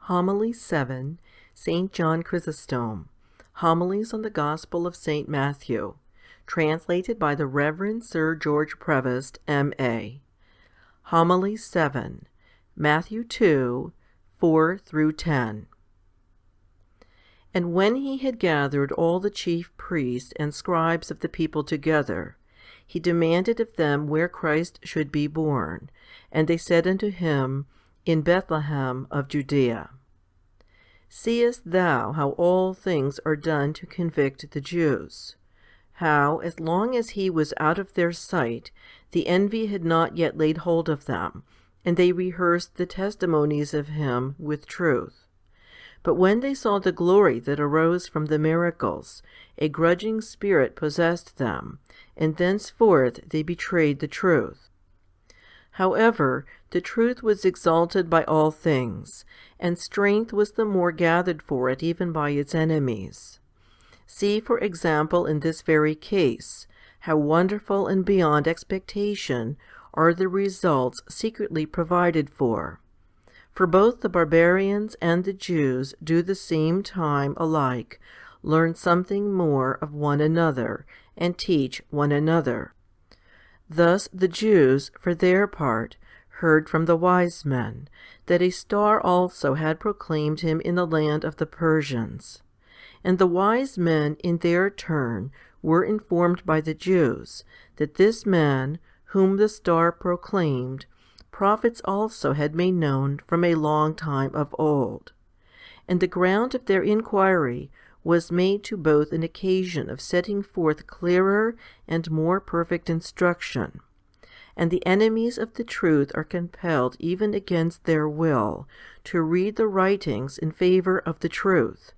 Homily 7, Saint John Chrysostom, Homilies on the Gospel of St. Matthew, translated by the Reverend Sir George Prevost, M.A. Homily 7, Matthew 2, 4-10. And when he had gathered all the chief priests and scribes of the people together, he demanded of them where Christ should be born. And they said unto him, In Bethlehem of Judea. Seest thou how all things are done to convict the Jews? How, as long as he was out of their sight, the envy had not yet laid hold of them, and they rehearsed the testimonies of him with truth. But when they saw the glory that arose from the miracles, a grudging spirit possessed them, and thenceforth they betrayed the truth. However, the truth was exalted by all things, and strength was the more gathered for it even by its enemies. See, for example, in this very case, how wonderful and beyond expectation are the results secretly provided for. For both the barbarians and the Jews do the same time alike learn something more of one another, and teach one another. Thus the Jews, for their part, heard from the wise men that a star also had proclaimed him in the land of the Persians. And the wise men in their turn were informed by the Jews that this man, whom the star proclaimed, prophets also had made known from a long time of old. And the ground of their inquiry was made to both an occasion of setting forth clearer and more perfect instruction. And the enemies of the truth are compelled even against their will to read the writings in favor of the truth,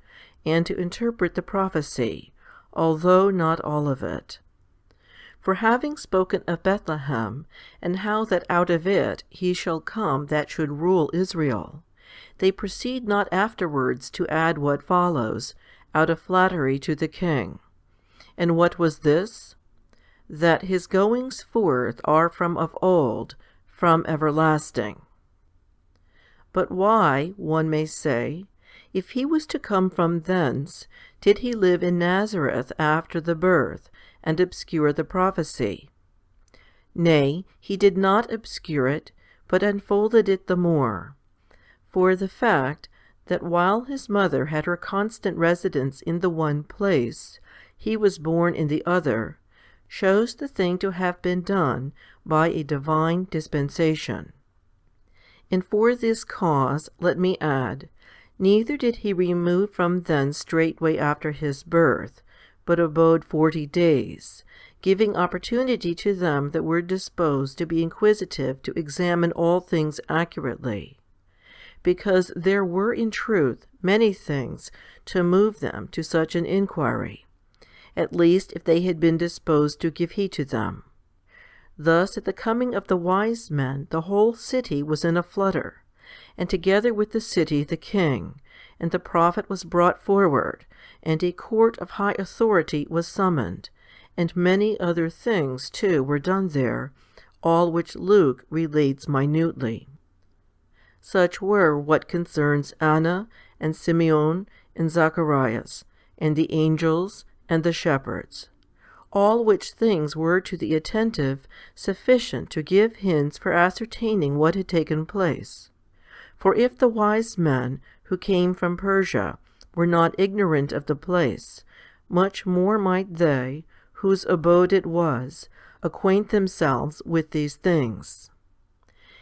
and to interpret the prophecy, although not all of it. For having spoken of Bethlehem, and how that out of it he shall come that should rule Israel, they proceed not afterwards to add what follows, out of flattery to the king. And what was this? That his goings forth are from of old, from everlasting. But why, one may say, if he was to come from thence, did he live in Nazareth after the birth, and obscure the prophecy? Nay, he did not obscure it, but unfolded it the more. For the fact that while his mother had her constant residence in the one place, he was born in the other, shows the thing to have been done by a divine dispensation. And for this cause, let me add, neither did he remove from thence straightway after his birth, but abode 40 days, giving opportunity to them that were disposed to be inquisitive to examine all things accurately, because there were in truth many things to move them to such an inquiry, at least if they had been disposed to give heed to them. Thus at the coming of the wise men the whole city was in a flutter, and together with the city the king, and the prophet was brought forward, and a court of high authority was summoned, and many other things too were done there, all which Luke relates minutely. Such were what concerns Anna and Simeon and Zacharias, and the angels and the shepherds, all which things were to the attentive sufficient to give hints for ascertaining what had taken place. For if the wise men who came from Persia were not ignorant of the place, much more might they, whose abode it was, acquaint themselves with these things.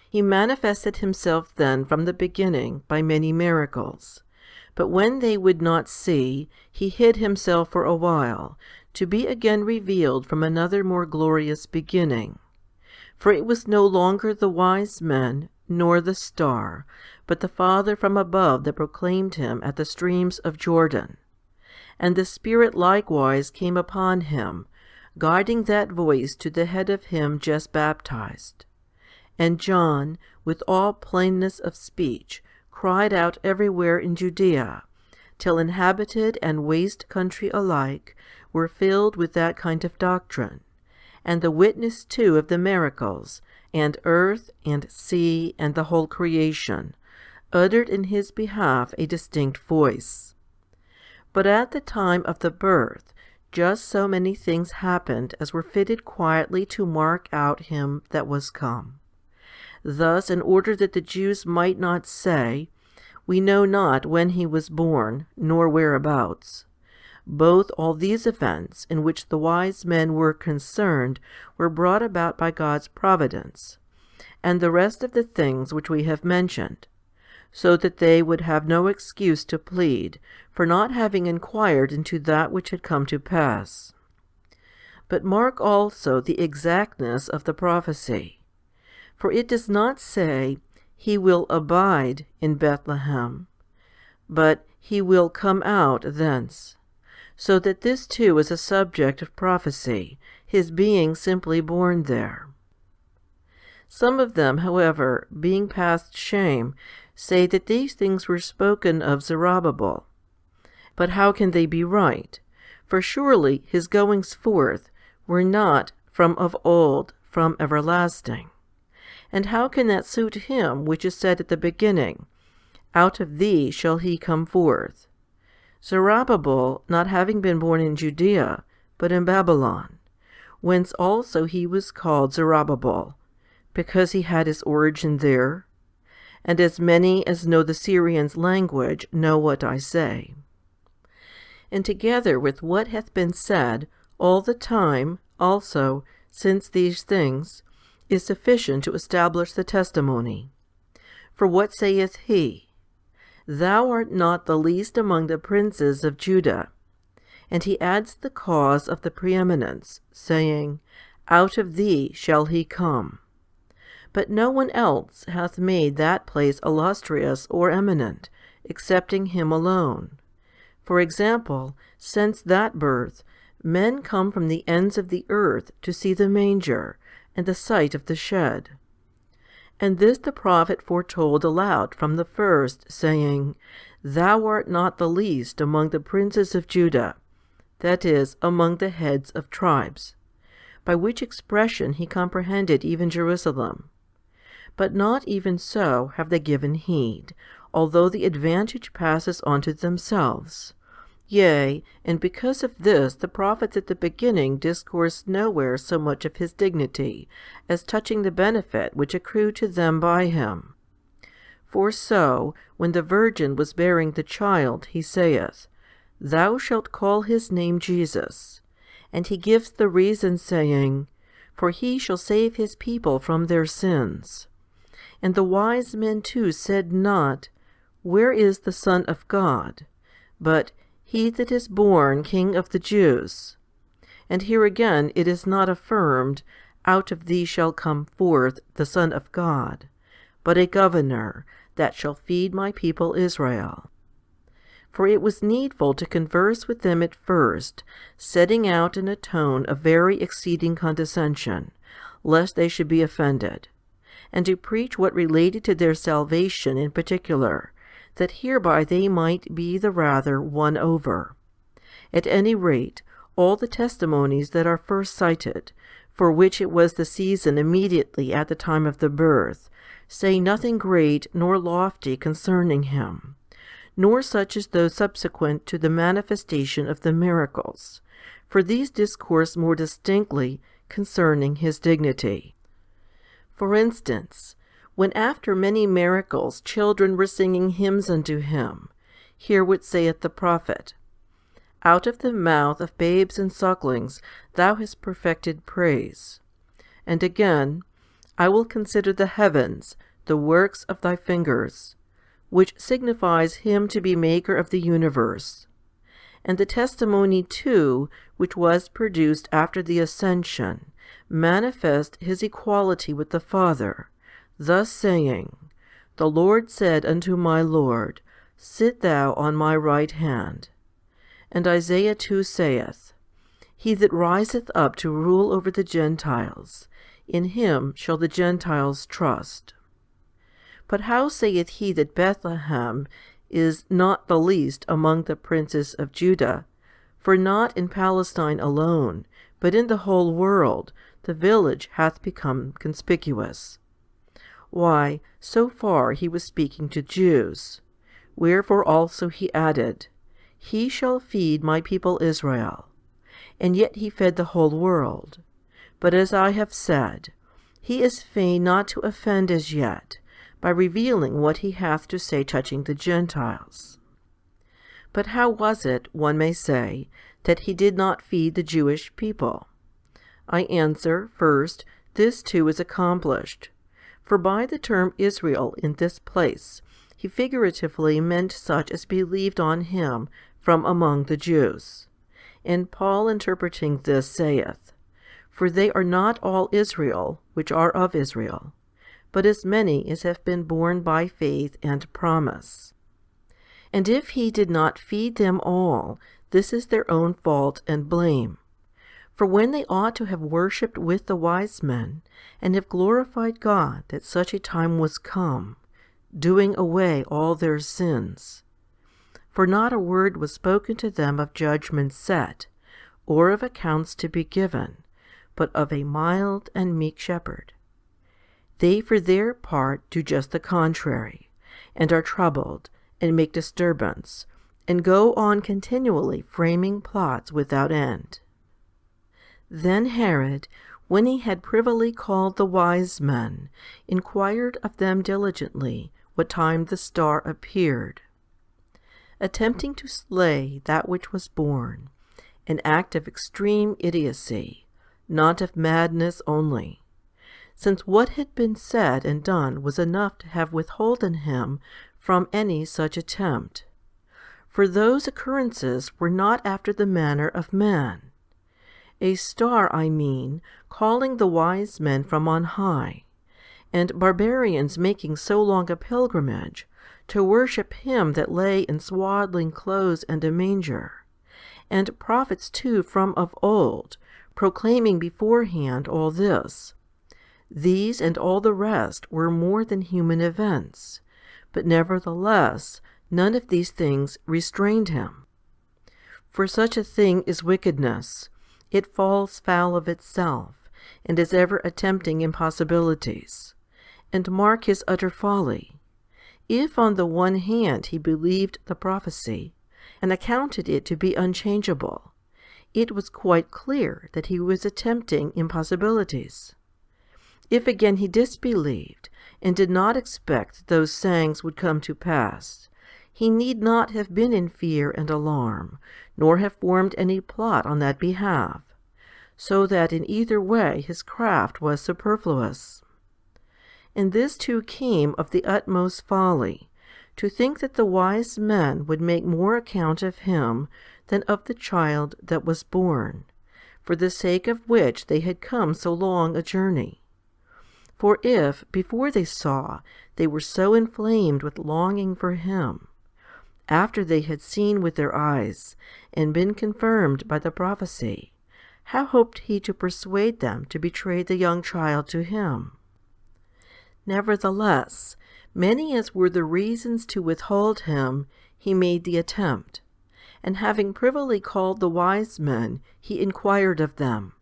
He manifested himself then from the beginning by many miracles. But when they would not see, he hid himself for a while, to be again revealed from another more glorious beginning. For it was no longer the wise men, nor the star, but the Father from above that proclaimed him at the streams of Jordan. And the Spirit likewise came upon him, guiding that voice to the head of him just baptized. And John, with all plainness of speech, cried out everywhere in Judea, till inhabited and waste country alike were filled with that kind of doctrine, and the witness too of the miracles, and earth and sea and the whole creation, uttered in his behalf a distinct voice. But at the time of the birth, just so many things happened as were fitted quietly to mark out him that was come. Thus, in order that the Jews might not say, "We know not when he was born, nor whereabouts," both all these events in which the wise men were concerned were brought about by God's providence, and the rest of the things which we have mentioned, so that they would have no excuse to plead for not having inquired into that which had come to pass. But mark also the exactness of the prophecy. For it does not say, "He will abide in Bethlehem," but "He will come out thence," so that this too is a subject of prophecy, his being simply born there. Some of them, however, being past shame, say that these things were spoken of Zerubbabel. But how can they be right? For surely his goings forth were not from of old, from everlasting. And how can that suit him which is said at the beginning, "Out of thee shall he come forth"? Zerubbabel not having been born in Judea, but in Babylon, whence also he was called Zerubbabel, because he had his origin there. And as many as know the Syrian's language know what I say. And together with what hath been said all the time, also, since these things, is sufficient to establish the testimony. For what saith he? "Thou art not the least among the princes of Judah." And he adds the cause of the preeminence, saying, "Out of thee shall he come." But no one else hath made that place illustrious or eminent, excepting him alone. For example, since that birth, men come from the ends of the earth to see the manger, and the site of the shed. And this the prophet foretold aloud from the first, saying, "Thou art not the least among the princes of Judah," that is, among the heads of tribes, by which expression he comprehended even Jerusalem. But not even so have they given heed, although the advantage passes on to themselves. Yea, and because of this the prophets at the beginning discoursed nowhere so much of his dignity, as touching the benefit which accrued to them by him. For so, when the Virgin was bearing the child, he saith, "Thou shalt call his name Jesus." And he gives the reason, saying, "For he shall save his people from their sins." And the wise men too said not, "Where is the Son of God?" but, "He that is born King of the Jews." And here again it is not affirmed, "Out of thee shall come forth the Son of God," but a governor, that shall feed my people Israel. For it was needful to converse with them at first, setting out in a tone of very exceeding condescension, lest they should be offended, and to preach what related to their salvation in particular, that hereby they might be the rather won over. At any rate, all the testimonies that are first cited, for which it was the season immediately at the time of the birth, say nothing great nor lofty concerning him, nor such as those subsequent to the manifestation of the miracles, for these discourse more distinctly concerning his dignity. For instance, when after many miracles children were singing hymns unto him, hear what saith the prophet, "Out of the mouth of babes and sucklings thou hast perfected praise." And again, "I will consider the heavens, the works of thy fingers," which signifies him to be maker of the universe. And the testimony too, which was produced after the ascension, manifest his equality with the Father, thus saying, "The Lord said unto my Lord, Sit thou on my right hand." And Isaiah too saith, "He that riseth up to rule over the Gentiles, in him shall the Gentiles trust." But how saith he that Bethlehem is not the least among the princes of Judah? For not in Palestine alone, but in the whole world, the village hath become conspicuous. Why, so far he was speaking to Jews. Wherefore also he added, He shall feed my people Israel. And yet he fed the whole world. But as I have said, he is fain not to offend as yet, by revealing what he hath to say touching the Gentiles. But how was it, one may say, that he did not feed the Jewish people? I answer, first, this too is accomplished. For by the term Israel in this place, he figuratively meant such as believed on him from among the Jews. And Paul interpreting this saith, For they are not all Israel, which are of Israel, but as many as have been born by faith and promise. And if he did not feed them all, this is their own fault and blame. For when they ought to have worshipped with the wise men, and have glorified God that such a time was come, doing away all their sins. For not a word was spoken to them of judgment set, or of accounts to be given, but of a mild and meek shepherd. They for their part do just the contrary, and are troubled, and make disturbance, and go on continually framing plots without end. Then Herod, when he had privily called the wise men, inquired of them diligently what time the star appeared. Attempting to slay that which was born, an act of extreme idiocy, not of madness only, since what had been said and done was enough to have withholden him from any such attempt. For those occurrences were not after the manner of man. A star, I mean, calling the wise men from on high, and barbarians making so long a pilgrimage to worship him that lay in swaddling clothes and a manger, and prophets too from of old, proclaiming beforehand all this. These and all the rest were more than human events, but nevertheless none of these things restrained him. For such a thing is wickedness. It falls foul of itself, and is ever attempting impossibilities. And mark his utter folly. If on the one hand he believed the prophecy, and accounted it to be unchangeable, it was quite clear that he was attempting impossibilities. If again he disbelieved, and did not expect those sayings would come to pass, he need not have been in fear and alarm, nor have formed any plot on that behalf, so that in either way his craft was superfluous. And this too came of the utmost folly, to think that the wise men would make more account of him than of the child that was born, for the sake of which they had come so long a journey. For if, before they saw, they were so inflamed with longing for him, after they had seen with their eyes, and been confirmed by the prophecy, how hoped he to persuade them to betray the young child to him? Nevertheless, many as were the reasons to withhold him, he made the attempt, and having privily called the wise men, he inquired of them,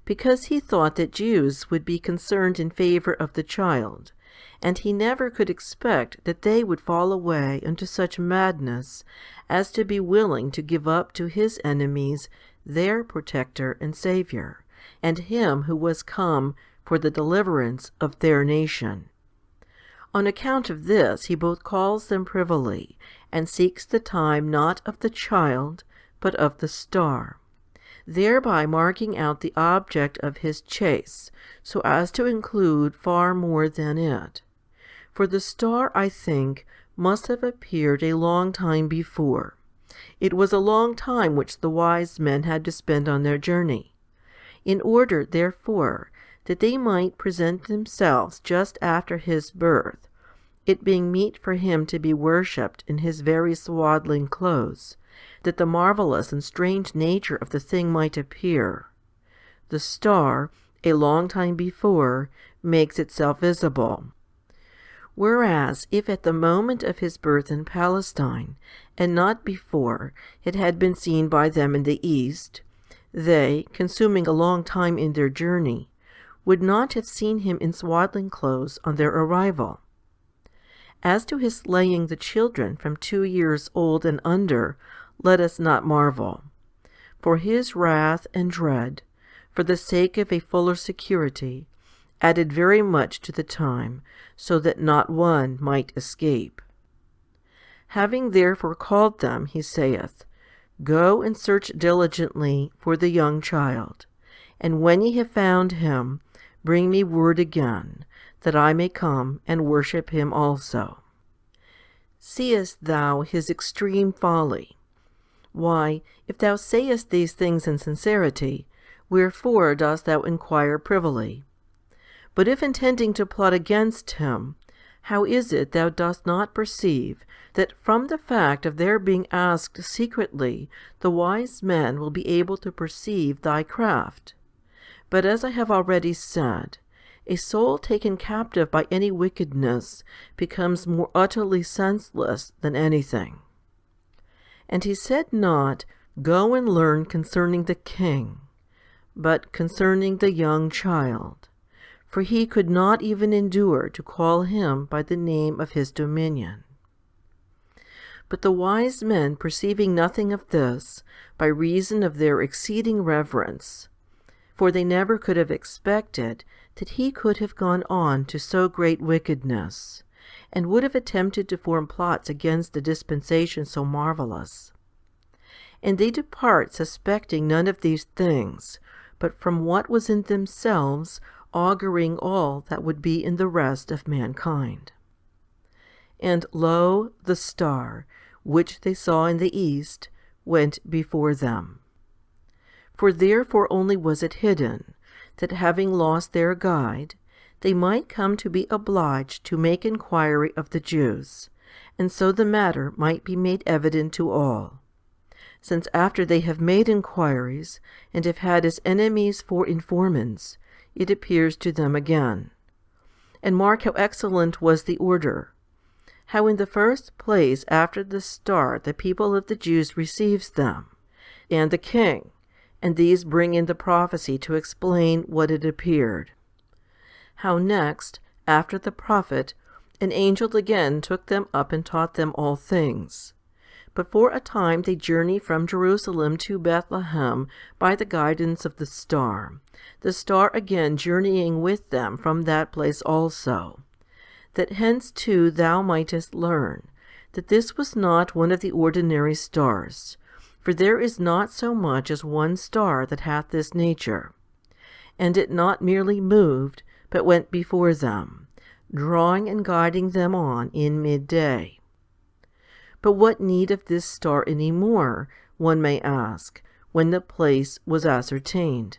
because he thought that Jews would be concerned in favor of the child, and he never could expect that they would fall away into such madness as to be willing to give up to his enemies their protector and Saviour, and him who was come for the deliverance of their nation. On account of this he both calls them privily, and seeks the time not of the child, but of the star, thereby marking out the object of his chase, so as to include far more than it. For the star, I think, must have appeared a long time before. It was a long time which the wise men had to spend on their journey, in order, therefore, that they might present themselves just after his birth, it being meet for him to be worshipped in his very swaddling clothes, that the marvellous and strange nature of the thing might appear. The star, a long time before, makes itself visible. Whereas, if at the moment of his birth in Palestine, and not before, it had been seen by them in the east, they, consuming a long time in their journey, would not have seen him in swaddling clothes on their arrival. As to his slaying the children from 2 years old and under, let us not marvel. For his wrath and dread, for the sake of a fuller security, added very much to the time, so that not one might escape. Having therefore called them, he saith, Go and search diligently for the young child, and when ye have found him, bring me word again, that I may come and worship him also. Seest thou his extreme folly? Why, if thou sayest these things in sincerity, wherefore dost thou inquire privily? But if intending to plot against him, how is it thou dost not perceive that from the fact of their being asked secretly, the wise men will be able to perceive thy craft? But as I have already said, a soul taken captive by any wickedness becomes more utterly senseless than anything. And he said not, Go and learn concerning the king, but concerning the young child, for he could not even endure to call him by the name of his dominion. But the wise men, perceiving nothing of this, by reason of their exceeding reverence, for they never could have expected that he could have gone on to so great wickedness, and would have attempted to form plots against a dispensation so marvelous. And they depart suspecting none of these things, but from what was in themselves, auguring all that would be in the rest of mankind. And lo, the star, which they saw in the east, went before them. For therefore only was it hidden, that having lost their guide, they might come to be obliged to make inquiry of the Jews, and so the matter might be made evident to all. Since after they have made inquiries, and have had as enemies for informants, it appears to them again. And mark how excellent was the order. How in the first place after the star the people of the Jews receives them, and the king, and these bring in the prophecy to explain what it appeared. How next, after the prophet, an angel again took them up and taught them all things. But for a time they journey from Jerusalem to Bethlehem by the guidance of the star again journeying with them from that place also, that hence too thou mightest learn that this was not one of the ordinary stars, for there is not so much as one star that hath this nature, and it not merely moved, but went before them, drawing and guiding them on in midday. But what need of this star any more, one may ask, when the place was ascertained?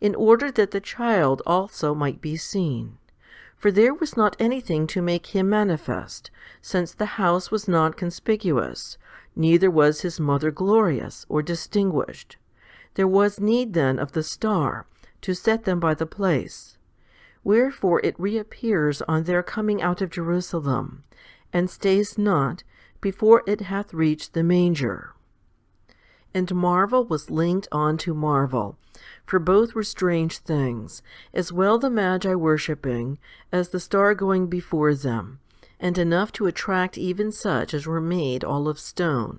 In order that the child also might be seen. For there was not anything to make him manifest, since the house was not conspicuous, neither was his mother glorious or distinguished. There was need then of the star, to set them by the place. Wherefore it reappears on their coming out of Jerusalem, and stays not before it hath reached the manger. And marvel was linked on to marvel, for both were strange things, as well the Magi worshipping, as the star going before them, and enough to attract even such as were made all of stone.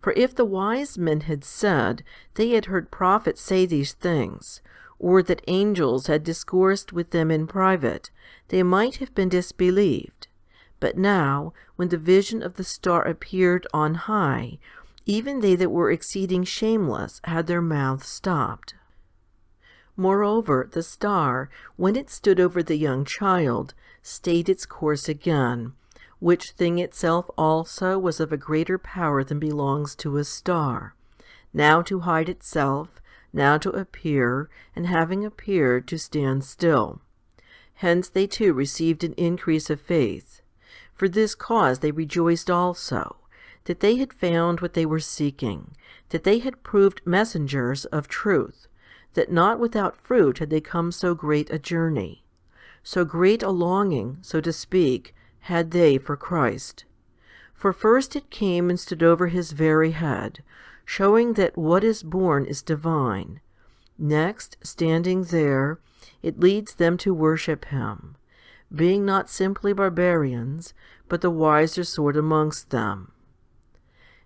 For if the wise men had said they had heard prophets say these things, or that angels had discoursed with them in private, they might have been disbelieved. But now, when the vision of the star appeared on high, even they that were exceeding shameless had their mouths stopped. Moreover, the star, when it stood over the young child, stayed its course again, which thing itself also was of a greater power than belongs to a star, now to hide itself, now to appear, and having appeared, to stand still. Hence they too received an increase of faith. For this cause they rejoiced also, that they had found what they were seeking, that they had proved messengers of truth, that not without fruit had they come so great a journey. So great a longing, so to speak, had they for Christ. For first it came and stood over his very head, showing that what is born is divine. Next, standing there, it leads them to worship him, being not simply barbarians, but the wiser sort amongst them.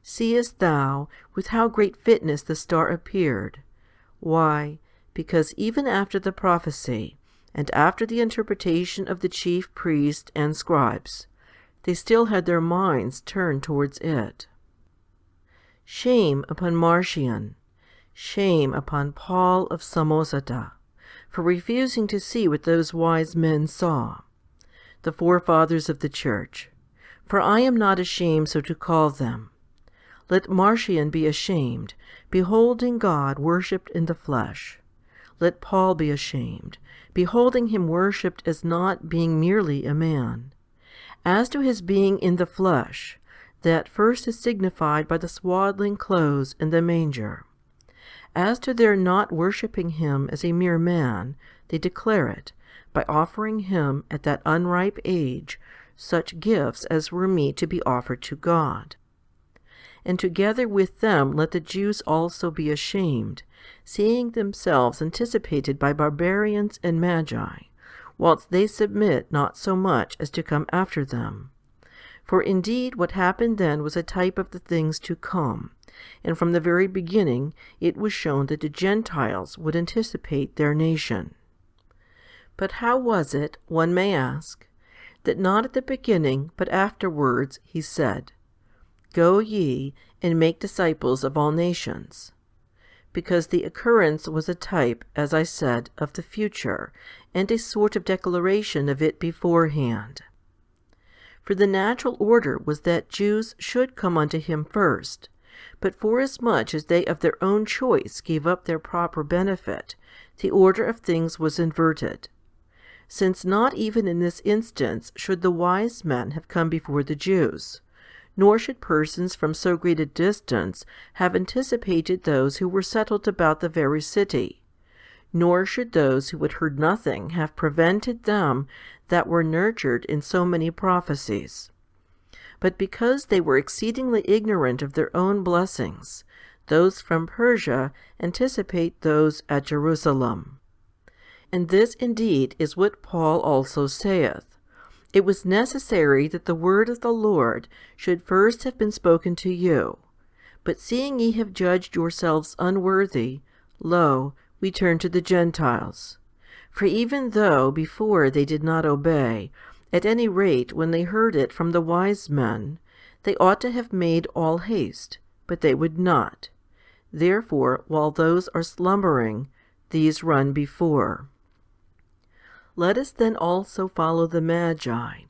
Seest thou with how great fitness the star appeared? Why, because even after the prophecy, and after the interpretation of the chief priests and scribes, they still had their minds turned towards it. Shame upon Marcion, shame upon Paul of Samosata, for refusing to see what those wise men saw, the forefathers of the Church, for I am not ashamed so to call them. Let Marcion be ashamed, beholding God worshipped in the flesh. Let Paul be ashamed, beholding him worshipped as not being merely a man. As to his being in the flesh, that first is signified by the swaddling clothes and the manger. As to their not worshipping him as a mere man, they declare it, by offering him at that unripe age such gifts as were meet to be offered to God. And together with them let the Jews also be ashamed, seeing themselves anticipated by barbarians and magi, whilst they submit not so much as to come after them. For indeed what happened then was a type of the things to come, and from the very beginning it was shown that the Gentiles would anticipate their nation. But how was it, one may ask, that not at the beginning but afterwards he said, Go ye, and make disciples of all nations? Because the occurrence was a type, as I said, of the future, and a sort of declaration of it beforehand. For the natural order was that Jews should come unto him first, but forasmuch as they of their own choice gave up their proper benefit, the order of things was inverted. Since not even in this instance should the wise men have come before the Jews, nor should persons from so great a distance have anticipated those who were settled about the very city, nor should those who had heard nothing have prevented them that were nurtured in so many prophecies. But because they were exceedingly ignorant of their own blessings, those from Persia anticipate those at Jerusalem. And this indeed is what Paul also saith. It was necessary that the word of the Lord should first have been spoken to you. But seeing ye have judged yourselves unworthy, lo, we turn to the Gentiles. For even though before they did not obey, at any rate when they heard it from the wise men, they ought to have made all haste, but they would not. Therefore, while those are slumbering, these run before. Let us then also follow the Magi.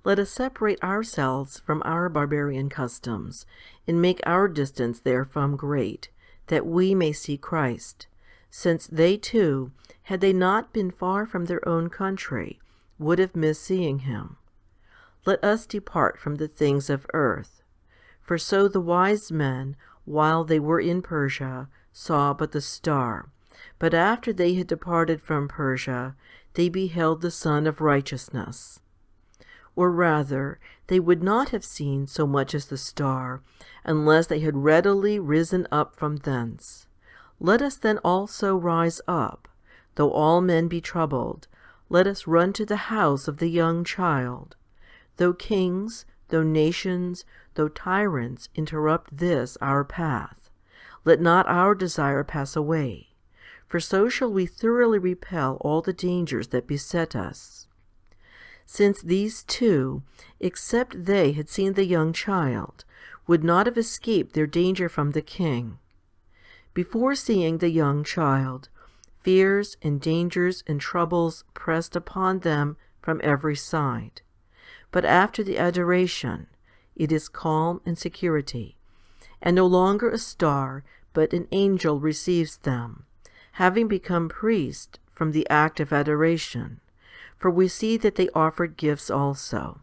Let us separate ourselves from our barbarian customs, and make our distance therefrom great, that we may see Christ, since they too, had they not been far from their own country, would have missed seeing him. Let us depart from the things of earth. For so the wise men, while they were in Persia, saw but the star, but after they had departed from Persia, they beheld the Sun of Righteousness. Or rather, they would not have seen so much as the star, unless they had readily risen up from thence. Let us then also rise up, though all men be troubled, let us run to the house of the young child. Though kings, though nations, though tyrants interrupt this our path, let not our desire pass away. For so shall we thoroughly repel all the dangers that beset us. Since these two, except they had seen the young child, would not have escaped their danger from the king. Before seeing the young child, fears and dangers and troubles pressed upon them from every side. But after the adoration, it is calm and security, and no longer a star, but an angel receives them, having become priests from the act of adoration, for we see that they offered gifts also.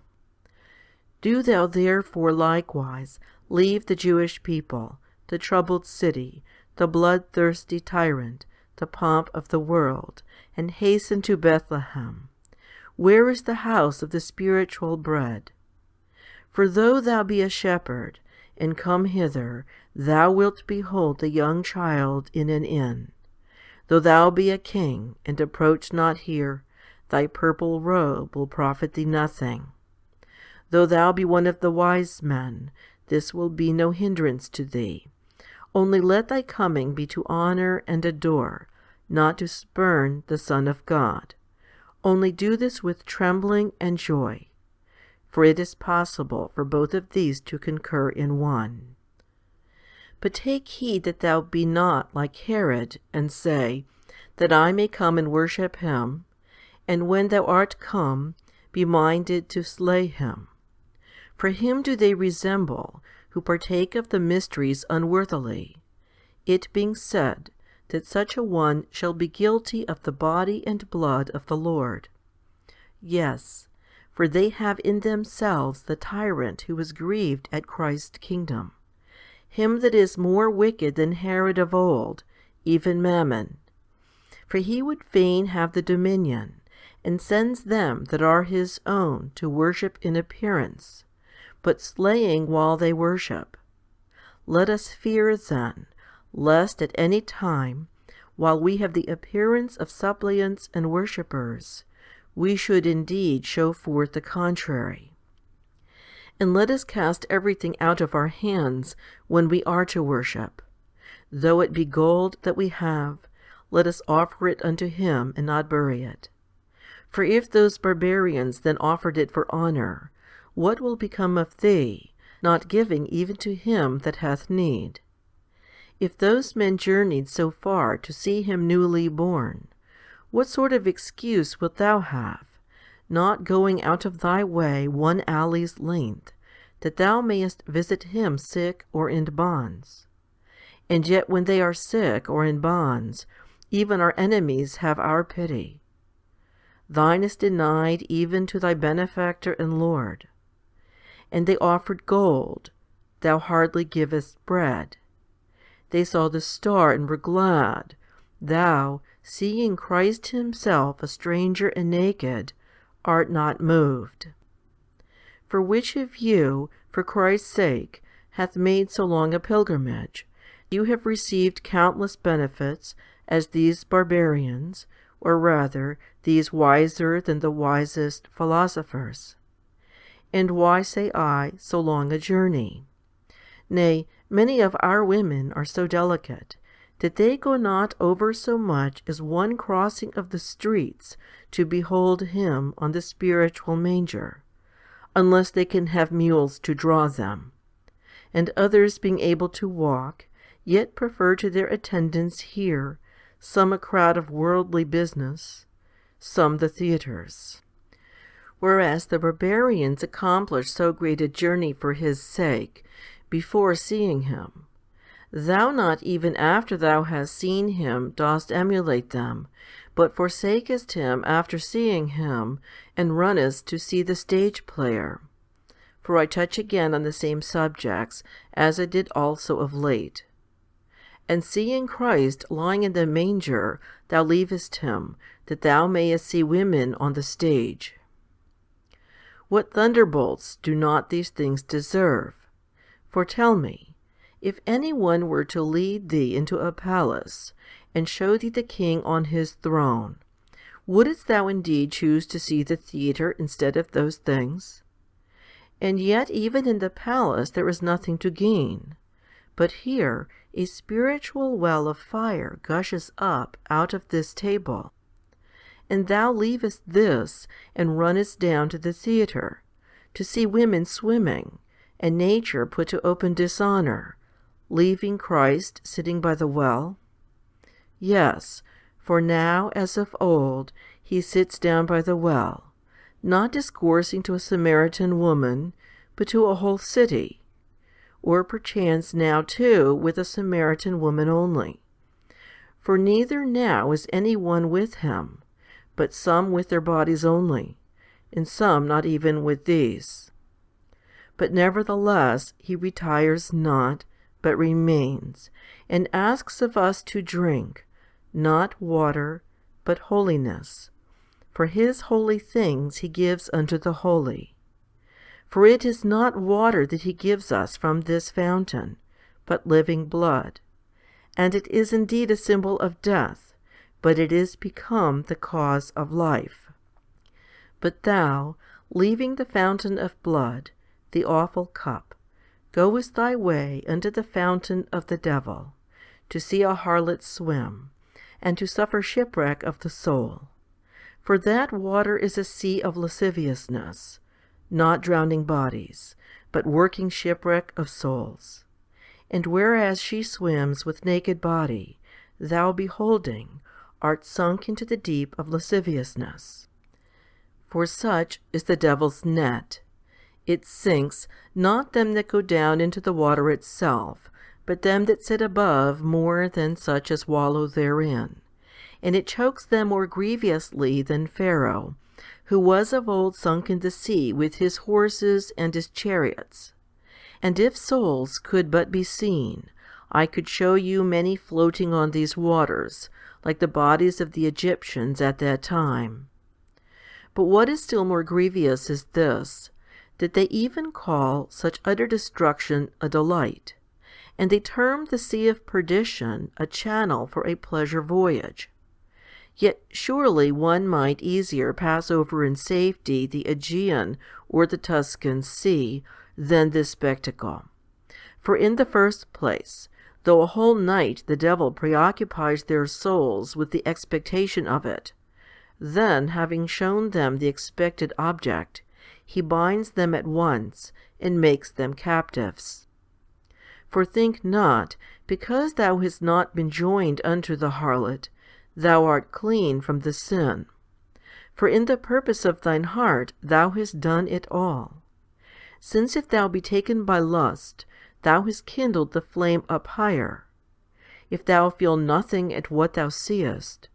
Do thou therefore likewise leave the Jewish people, the troubled city, the bloodthirsty tyrant, the pomp of the world, and hasten to Bethlehem. Where is the house of the spiritual bread? For though thou be a shepherd, and come hither, thou wilt behold the young child in an inn. Though thou be a king, and approach not here, thy purple robe will profit thee nothing. Though thou be one of the wise men, this will be no hindrance to thee. Only let thy coming be to honor and adore, not to spurn the Son of God. Only do this with trembling and joy, for it is possible for both of these to concur in one. But take heed that thou be not like Herod, and say, that I may come and worship him, and when thou art come, be minded to slay him. For him do they resemble, who partake of the mysteries unworthily, it being said that such a one shall be guilty of the body and blood of the Lord. Yes, for they have in themselves the tyrant who was grieved at Christ's kingdom, him that is more wicked than Herod of old, even Mammon. For he would fain have the dominion, and sends them that are his own to worship in appearance, but slaying while they worship. Let us fear then, lest at any time, while we have the appearance of suppliants and worshippers, we should indeed show forth the contrary. And let us cast everything out of our hands when we are to worship. Though it be gold that we have, let us offer it unto him and not bury it. For if those barbarians then offered it for honor, what will become of thee, not giving even to him that hath need? If those men journeyed so far to see him newly born, what sort of excuse wilt thou have, not going out of thy way one alley's length, that thou mayest visit him sick or in bonds? And yet when they are sick or in bonds, even our enemies have our pity. Thine is denied even to thy benefactor and Lord. And they offered gold, thou hardly givest bread. They saw the star and were glad, thou, seeing Christ himself a stranger and naked, art not moved. For which of you, for Christ's sake, hath made so long a pilgrimage? You have received countless benefits, as these barbarians, or rather, these wiser than the wisest philosophers. And why say I, so long a journey? Nay, many of our women are so delicate, that they go not over so much as one crossing of the streets to behold him on the spiritual manger, unless they can have mules to draw them. And others being able to walk, yet prefer to their attendance here, some a crowd of worldly business, some the theatres. Whereas the barbarians accomplish so great a journey for his sake, before seeing him. Thou not even after thou hast seen him dost emulate them, but forsakest him after seeing him, and runnest to see the stage player. For I touch again on the same subjects, as I did also of late. And seeing Christ lying in the manger, thou leavest him, that thou mayest see women on the stage. What thunderbolts do not these things deserve? For tell me, if any one were to lead thee into a palace, and show thee the king on his throne, wouldest thou indeed choose to see the theatre instead of those things? And yet even in the palace there is nothing to gain. But here a spiritual well of fire gushes up out of this table. And thou leavest this, and runnest down to the theatre, to see women swimming, and nature put to open dishonour, leaving Christ sitting by the well? Yes, for now, as of old, he sits down by the well, not discoursing to a Samaritan woman, but to a whole city, or perchance now too with a Samaritan woman only. For neither now is any one with him, but some with their bodies only, and some not even with these. But nevertheless he retires not, but remains, and asks of us to drink, not water, but holiness. For his holy things he gives unto the holy. For it is not water that he gives us from this fountain, but living blood. And it is indeed a symbol of death, but it is become the cause of life. But thou, leaving the fountain of blood, the awful cup, goest thy way unto the fountain of the devil, to see a harlot swim, and to suffer shipwreck of the soul. For that water is a sea of lasciviousness, not drowning bodies, but working shipwreck of souls. And whereas she swims with naked body, thou beholding, art sunk into the deep of lasciviousness. For such is the devil's net. It sinks not them that go down into the water itself, but them that sit above more than such as wallow therein. And it chokes them more grievously than Pharaoh, who was of old sunk in the sea with his horses and his chariots. And if souls could but be seen, I could show you many floating on these waters, like the bodies of the Egyptians at that time. But what is still more grievous is this, that they even call such utter destruction a delight, and they term the sea of perdition a channel for a pleasure voyage. Yet surely one might easier pass over in safety the Aegean or the Tuscan Sea than this spectacle. For in the first place, though a whole night the devil preoccupies their souls with the expectation of it, then, having shown them the expected object, he binds them at once and makes them captives. For think not, because thou hast not been joined unto the harlot, thou art clean from the sin. For in the purpose of thine heart thou hast done it all. Since if thou be taken by lust, thou hast kindled the flame up higher. If thou feel nothing at what thou seest,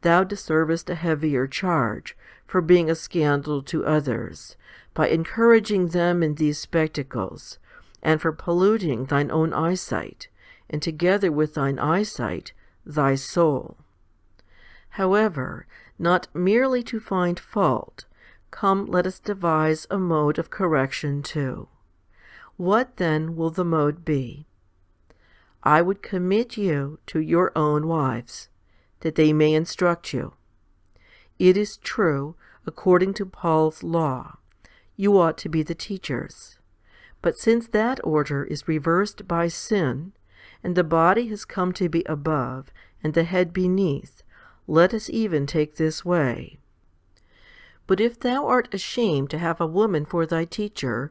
thou deservest a heavier charge, for being a scandal to others, by encouraging them in these spectacles, and for polluting thine own eyesight, and together with thine eyesight, thy soul. However, not merely to find fault, come let us devise a mode of correction too. What then will the mode be? I would commit you to your own wives, that they may instruct you. It is true, according to Paul's law, you ought to be the teachers. But since that order is reversed by sin, and the body has come to be above, and the head beneath, let us even take this way. But if thou art ashamed to have a woman for thy teacher,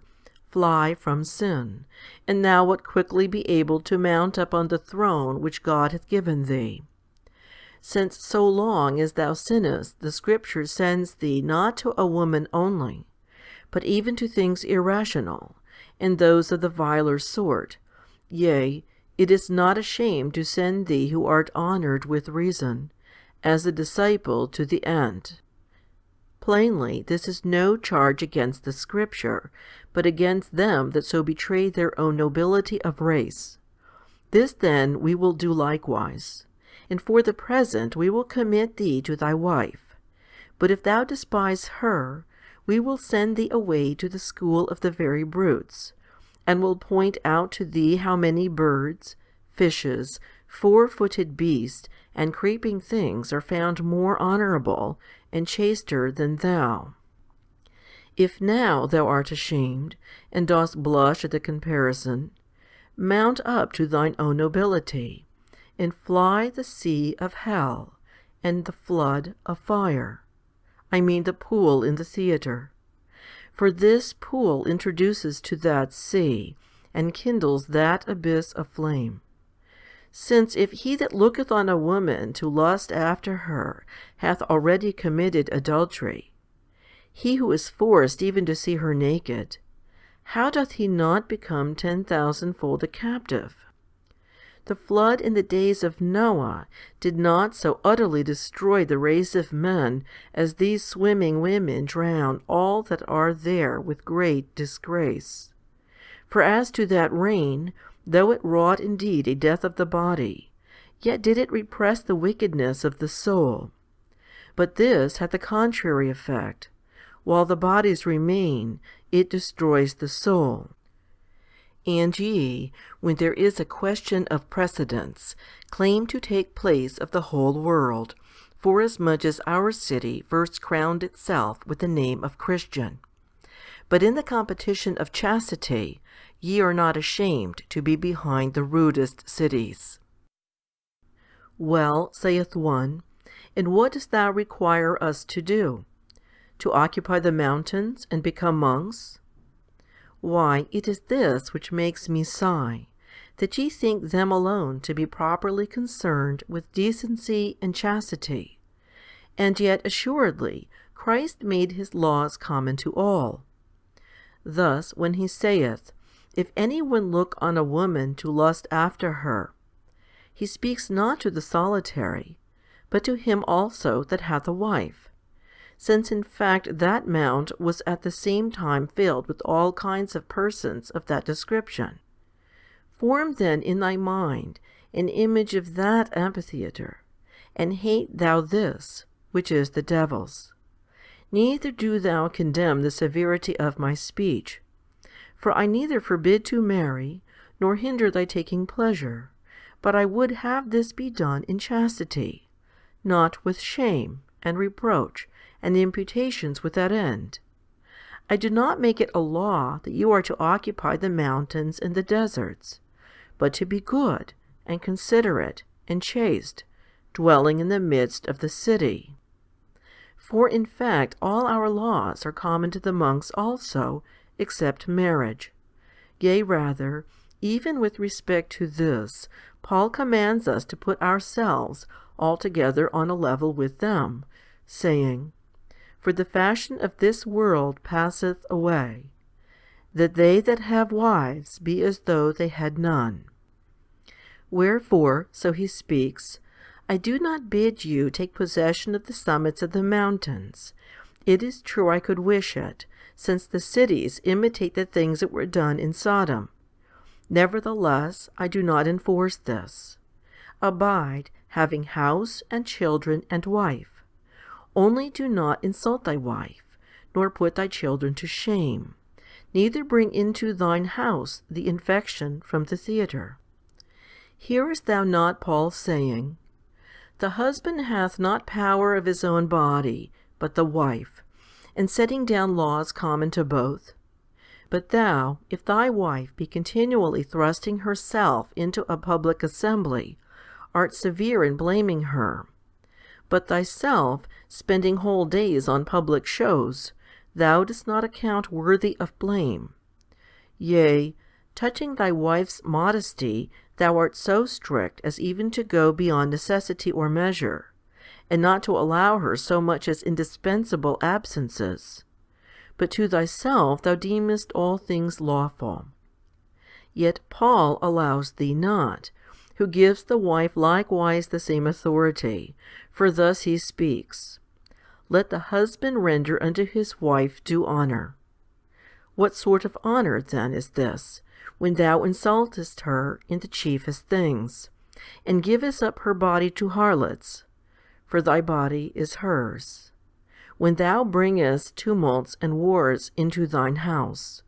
fly from sin, and thou wilt quickly be able to mount up on the throne which God hath given thee. Since so long as thou sinnest, the Scripture sends thee not to a woman only, but even to things irrational, and those of the viler sort. Yea, it is not ashamed to send thee who art honoured with reason, as a disciple to the end. Plainly, this is no charge against the Scripture, but against them that so betray their own nobility of race. This then we will do likewise, and for the present we will commit thee to thy wife. But if thou despise her, we will send thee away to the school of the very brutes, and will point out to thee how many birds, fishes, four-footed beasts, and creeping things are found more honourable and chaster than thou. If now thou art ashamed, and dost blush at the comparison, mount up to thine own nobility, and fly the sea of hell, and the flood of fire. I mean the pool in the theatre. For this pool introduces to that sea, and kindles that abyss of flame. Since if he that looketh on a woman to lust after her hath already committed adultery, he who is forced even to see her naked, how doth he not become 10,000-fold a captive? The flood in the days of Noah did not so utterly destroy the race of men as these swimming women drown all that are there with great disgrace. For as to that rain, though it wrought indeed a death of the body, yet did it repress the wickedness of the soul. But this hath the contrary effect. While the bodies remain, it destroys the soul. And ye, when there is a question of precedence, claim to take place of the whole world, forasmuch as our city first crowned itself with the name of Christian. But in the competition of chastity, ye are not ashamed to be behind the rudest cities. Well, saith one, and what dost thou require us to do? To occupy the mountains and become monks? Why, it is this which makes me sigh, that ye think them alone to be properly concerned with decency and chastity. And yet assuredly Christ made his laws common to all. Thus when he saith, If any one look on a woman to lust after her, he speaks not to the solitary, but to him also that hath a wife, since in fact that mount was at the same time filled with all kinds of persons of that description. Form then in thy mind an image of that amphitheatre, and hate thou this, which is the devil's. Neither do thou condemn the severity of my speech. For I neither forbid to marry, nor hinder thy taking pleasure, but I would have this be done in chastity, not with shame, and reproach, and imputations with that end. I do not make it a law that you are to occupy the mountains and the deserts, but to be good, and considerate, and chaste, dwelling in the midst of the city. For in fact all our laws are common to the monks also, except marriage. Yea, rather, even with respect to this, Paul commands us to put ourselves altogether on a level with them, saying, For the fashion of this world passeth away, that they that have wives be as though they had none. Wherefore, so he speaks, I do not bid you take possession of the summits of the mountains. It is true I could wish it, since the cities imitate the things that were done in Sodom. Nevertheless, I do not enforce this. Abide, having house and children and wife. Only do not insult thy wife, nor put thy children to shame, neither bring into thine house the infection from the theatre. Hearest thou not Paul saying, The husband hath not power of his own body, but the wife, and setting down laws common to both? But thou, if thy wife be continually thrusting herself into a public assembly, art severe in blaming her. But thyself, spending whole days on public shows, thou dost not account worthy of blame. Yea, touching thy wife's modesty, thou art so strict as even to go beyond necessity or measure, and not to allow her so much as indispensable absences. But to thyself thou deemest all things lawful. Yet Paul allows thee not, who gives the wife likewise the same authority, for thus he speaks, Let the husband render unto his wife due honour. What sort of honour then is this, when thou insultest her in the chiefest things, and givest up her body to harlots? For thy body is hers. When thou bringest tumults and wars into thine house,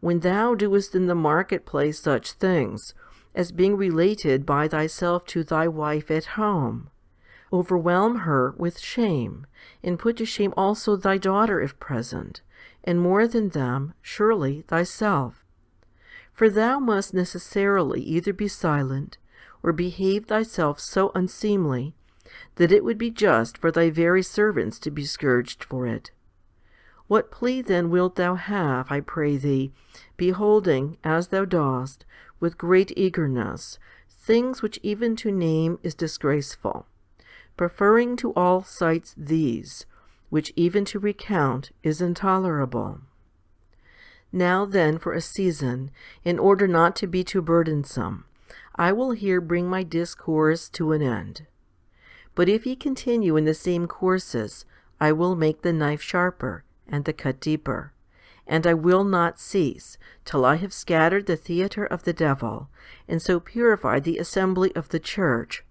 when thou doest in the marketplace such things, as being related by thyself to thy wife at home, overwhelm her with shame, and put to shame also thy daughter if present, and more than them, surely thyself. For thou must necessarily either be silent, or behave thyself so unseemly, that it would be just for thy very servants to be scourged for it. What plea then wilt thou have, I pray thee, beholding, as thou dost, with great eagerness, things which even to name is disgraceful, preferring to all sights these, which even to recount is intolerable? Now then for a season, in order not to be too burdensome, I will here bring my discourse to an end. But if ye continue in the same courses, I will make the knife sharper, and the cut deeper, and I will not cease, till I have scattered the theatre of the devil, and so purified the assembly of the church.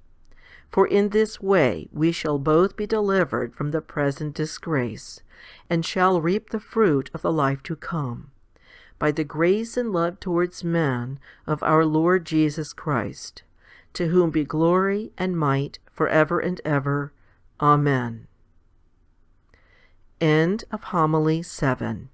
For in this way we shall both be delivered from the present disgrace, and shall reap the fruit of the life to come, by the grace and love towards man of our Lord Jesus Christ, to whom be glory and might for ever and ever. Amen. End of Homily 7.